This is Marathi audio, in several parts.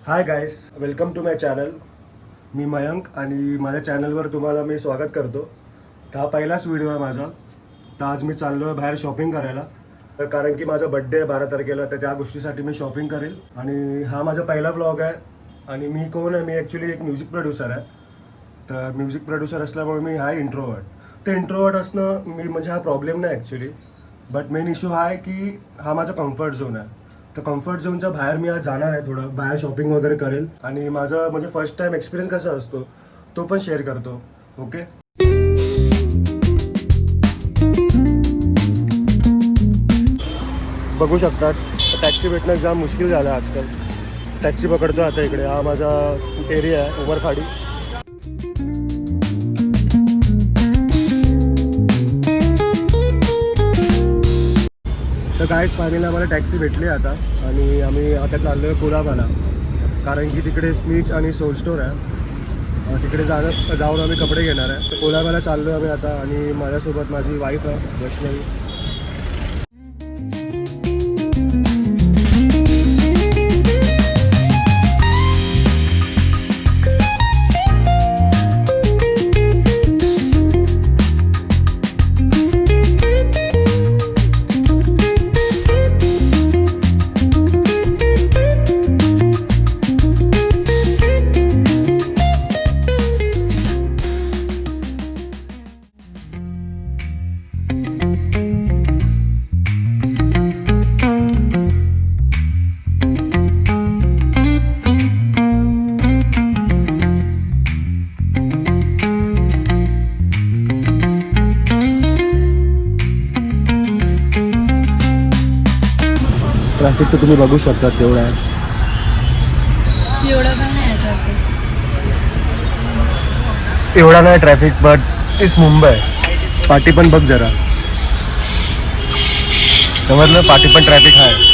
High guys, welcome to my channel. मी मयंक आणि माझ्या चॅनलवर तुम्हाला मी स्वागत करतो. तर हा पहिलाच व्हिडिओ आहे माझा. तर आज मी चाललो आहे बाहेर शॉपिंग करायला, तर कारण की माझा बड्डे आहे 12 तारखेला, तर त्या गोष्टीसाठी मी शॉपिंग करेल. आणि हा माझा पहिला व्लॉग आहे. आणि मी कोण आहे, मी ॲक्च्युली एक म्युझिक प्रोड्युसर आहे. तर म्युझिक प्रोड्युसर असल्यामुळे मी हा इंट्रोवर्ट. तर इंट्रोवर्ट असणं मी म्हणजे हा प्रॉब्लेम नाही ॲक्च्युली, बट मेन इश्यू हा आहे की हा माझा कम्फर्ट झोन आहे. तर कम्फर्ट झोनच्या बाहेर मी आज जाणार आहे, थोडं बाहेर शॉपिंग वगैरे करेल आणि माझा म्हणजे फर्स्ट टाइम एक्सपिरियन्स कसा असतो तो पण शेअर करतो. ओके, बघू शकतात टॅक्सी भेटणं जाम मुश्किल झालं आजकाल. टॅक्सी पकडतो आता. इकडे हा माझा एरिया आहे, उमरखाडी. तर गाईज फायनली आम्हाला टॅक्सी भेटली आता आणि आम्ही आता चाललो आहे कुलाबाला, कारण की तिकडे स्नीच आणि सोल स्टोर आहे. तिकडे जाऊन आम्ही कपडे घेणार आहे. तर कुलाबाला चाललो आहे आम्ही आता आणि माझ्यासोबत माझी वाईफ आहे वैष्णवी. ट्रॅफिक तर तुम्ही बघू शकता तेवढं आहे. एवढा नाही ट्रॅफिक, बट इस मुंबई. पाठी पण बघ जरा, समजलं? पाठी पण ट्रॅफिक आहे.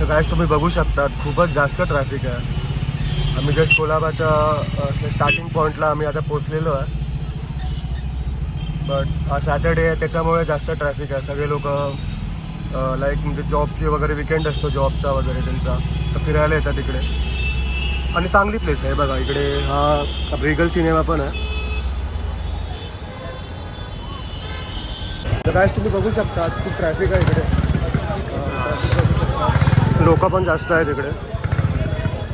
गाईस तुम्ही बघू शकता खूपच जास्त ट्रॅफिक आहे. आम्ही जस्ट कोलाबाच्या स्टार्टिंग पॉईंटला आम्ही आता पोचलेलो आहे. बट हा सॅटर्डे आहे त्याच्यामुळे जास्त ट्रॅफिक आहे. सगळे लोक लाईक म्हणजे जॉबची वगैरे विकेंड असतो जॉबचा वगैरे त्यांचा, तर फिरायला येतात इकडे. आणि चांगली प्लेस आहे बघा. इकडे हा रिगल सिनेमा पण आहे. तर गाईस तुम्ही बघू शकता खूप ट्रॅफिक आहे इकडे. लोक पण जास्त आहेत इकडे.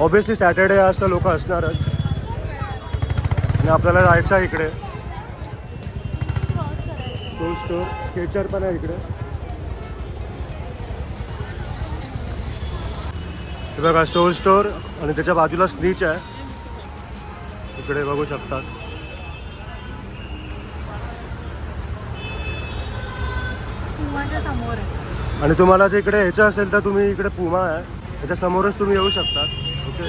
ऑब्विसली सॅटर्डे आज तर लोक असणारच. आणि आपल्याला जायचं आहे इकडे सोल स्टोर. केचर पण आहे इकडे. हे बघा सोल स्टोर आणि त्याच्या बाजूला स्नीच आहे. इकडे बघू शकतात. समोर आहे. आणि तुम्हाला जर इकडे यायचं असेल तर तुम्ही इकडे पुमा आहे त्याच्या समोरच तुम्ही येऊ शकता. ओके,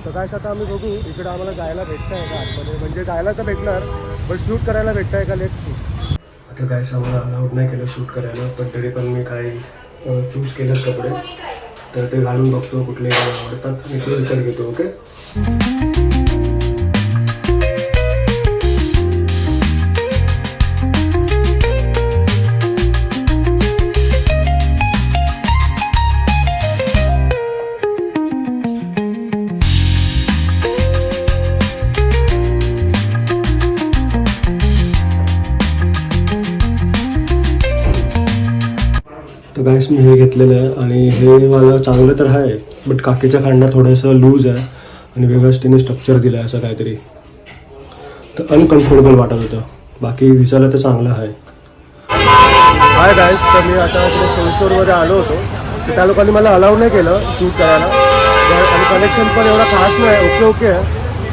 तर काय आता आम्ही बघू इकडे आम्हाला जायला भेटतं आहे का आतमध्ये. म्हणजे जायला तर भेटणार, पण शूट करायला भेटतं आहे का लेट्स सी. आता काय आम्हाला अलाउड नाही केलं शूट करायला, पण तरी पण मी काही चूज केलं कपडे, तर ते घालून बघतो कुठले आवडतात आणि ते विकत घेतो. ओके, तर गाईस मी हे घेतलेलं आहे आणि हे मला चांगलं तर आहे, बट काकीच्या खांदा थोडंसं लूज आहे आणि वेगळंच तिने स्ट्रक्चर दिलं आहे असं काहीतरी. तर अनकम्फर्टेबल वाटत होतं. बाकी दिसायला तर चांगलं आहे. हाय गाईस, तर मी आता सोल स्टोरमध्ये आलो होतो. त्या लोकांनी मला अलाउ नाही केलं शूट करायला आणि कलेक्शन पण एवढा खास नाही. ओके ओके आहे,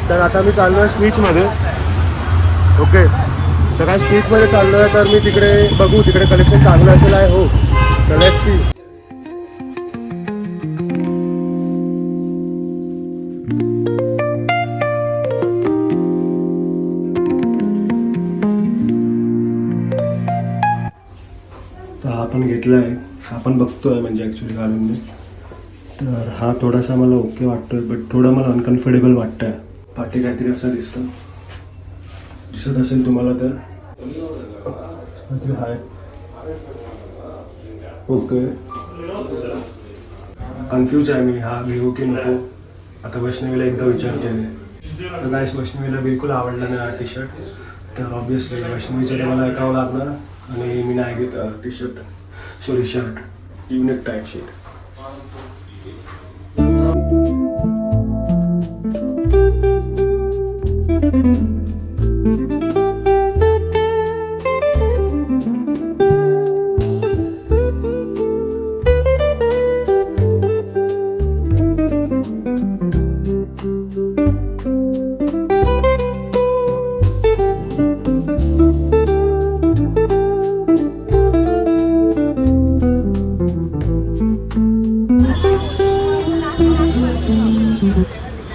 तर आता मी चाललो आहे स्पीचमध्ये. ओके, तर काय स्पीचमध्ये चाललो आहे, तर मी तिकडे बघू, तिकडे कलेक्शन चांगलं असेल आहे. हो, तर लेट्स सी. तर हा पण घेतला आहे, हा पण बघतोय म्हणजे ॲक्च्युली घालून मी. तर हा थोडासा मला ओके वाटतोय, बट थोडा मला अनकम्फर्टेबल वाटतं आहे. पाठी काहीतरी असं दिसत असेल तुम्हाला तर. हाय, ओके. कन्फ्यूज आहे मी, हा घेऊ की नको. आता वैष्णवीला एकदा विचारते मी. तर गाईस, वैष्णवीला बिलकुल आवडला नाही हा टी शर्ट. तर ऑब्विसली वैष्णवीचं ते मला ऐकावं लागणार आणि मी नाही घेत T shirt, sorry shirt, unique type shirt.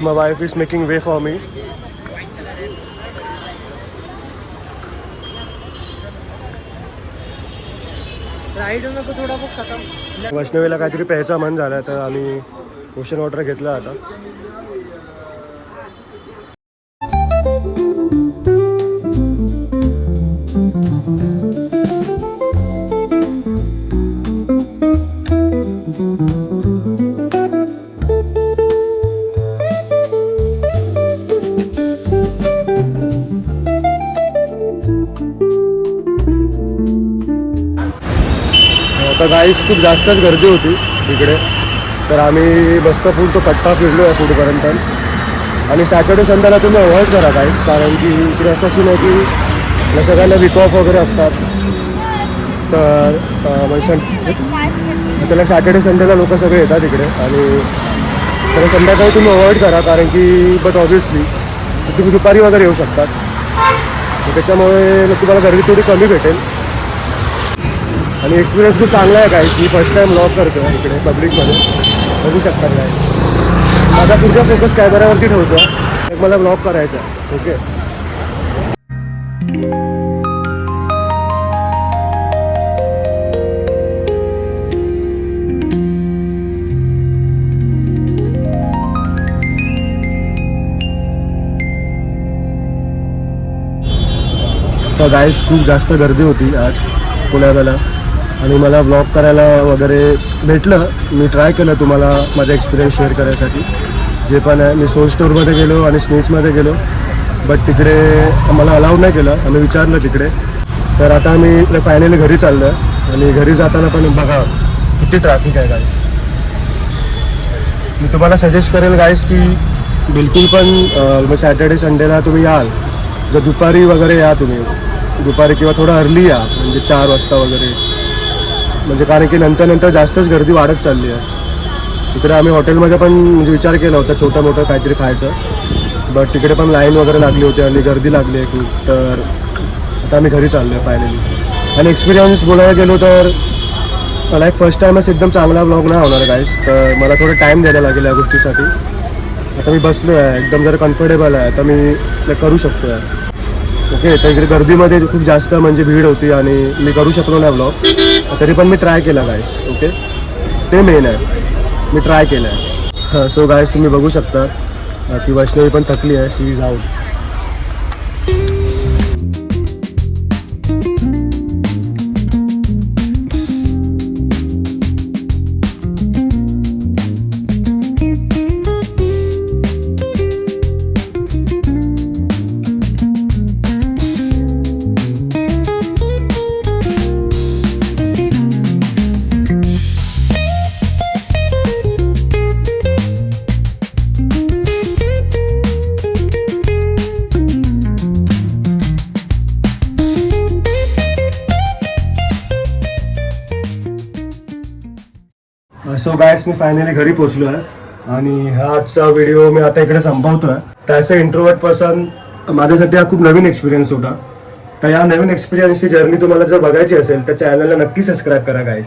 My wife is making way for me. वैष्णवीला काहीतरी प्यायचा मन झाला, तर आम्ही ओशन वॉटर घेतला आता. आता गाईस खूप जास्तच गर्दी होती इकडे, तर आम्ही मस्त फुल तो कट्टा फिरलो आहे पुढेपर्यंत. आणि सॅटर्डे संडेला तुम्ही अवॉइड करा गाईस, कारण की इकडे असं की नाही की सगळ्यांना वीक ऑफ वगैरे असतात. तर त्याला सॅटर्डे संडेला लोक सगळे येतात इकडे, आणि तर संध्याकाळी तुम्ही अवॉइड करा, कारण की बट ऑब्व्हियसली तुम्ही दुपारी वगैरे येऊ शकतात. त्याच्यामुळे तुम्हाला गर्दी थोडी कमी भेटेल. आणि एक्सपिरियन्स खूप चांगला आहे गाईस. मी फर्स्ट टाईम व्लॉग करतो इकडे पब्लिकमध्ये, बघू शकता काय. माझा पुढचा फोकस कॅमेऱ्यावरती ठेवतो, एक मला व्लॉग करायचा आहे. ओके, तर गाईस खूप जास्त गर्दी होती आज पुण्याला, आणि मला व्लॉग करायला वगैरे भेटलं. मी ट्राय केलं तुम्हाला माझा एक्सपिरियन्स शेअर करायसाठी. जे पण आहे, मी सोल स्टोअरमध्ये गेलो आणि स्नेक्समध्ये गेलो, बट तिकडे मला अलाउड नाही केलं. आम्ही विचारलं तिकडे. तर आता आम्ही फायनली घरी चाललो आहे, आणि घरी जाताना पण बघा किती ट्रॅफिक आहे गाईस. मी तुम्हाला सजेस्ट करेल गाईस की बिलकुल पण सॅटर्डे संडेला तुम्ही याल, जर दुपारी वगैरे या तुम्ही, दुपारी किंवा थोडं अर्ली या, म्हणजे 4 वाजता वगैरे, म्हणजे कारण की नंतर जास्तच गर्दी वाढत चालली आहे. तिकडे आम्ही हॉटेलमध्ये पण म्हणजे विचार केला होता छोटं मोठं काहीतरी खायचं, बट तिकडे पण लाईन वगैरे लागली होती आणि गर्दी लागली आहे खूप. तर आता आम्ही घरी चाललो आहे फायनली. आणि एक्सपिरियन्स बोलायला गेलो तर मला एक फर्स्ट टाईमच एकदम चांगला व्लॉग नाही होणार गाईस, तर मला थोडं टाईम द्यायला लागेल या गोष्टीसाठी. आता मी बसलो आहे एकदम, जरा कम्फर्टेबल आहे, आता मी करू शकतो आहे. ओके, तर इकडे गर्दीमध्ये खूप जास्त म्हणजे भीड होती आणि मी करू शकलो नाही व्लॉग, तरी पण मी ट्राय केला गाईस. ओके, ते मेन आहे, मी ट्राय केलं आहे. हां, सो गाईस तुम्ही बघू शकता की वैष्णवी पण थकली आहे, she is out. So guys मी फायनली घरी पोचलो आहे, आणि हा आजचा व्हिडिओ मी आता इकडे संपवतो आहे. तर असं इंट्रोवर्ट पर्सन माझ्यासाठी हा खूप नवीन एक्सपिरियन्स होता. तर या नवीन एक्सपिरियन्सची जर्नी तुम्हाला जर बघायची असेल तर चॅनलला नक्की सबस्क्राईब करा गाईस.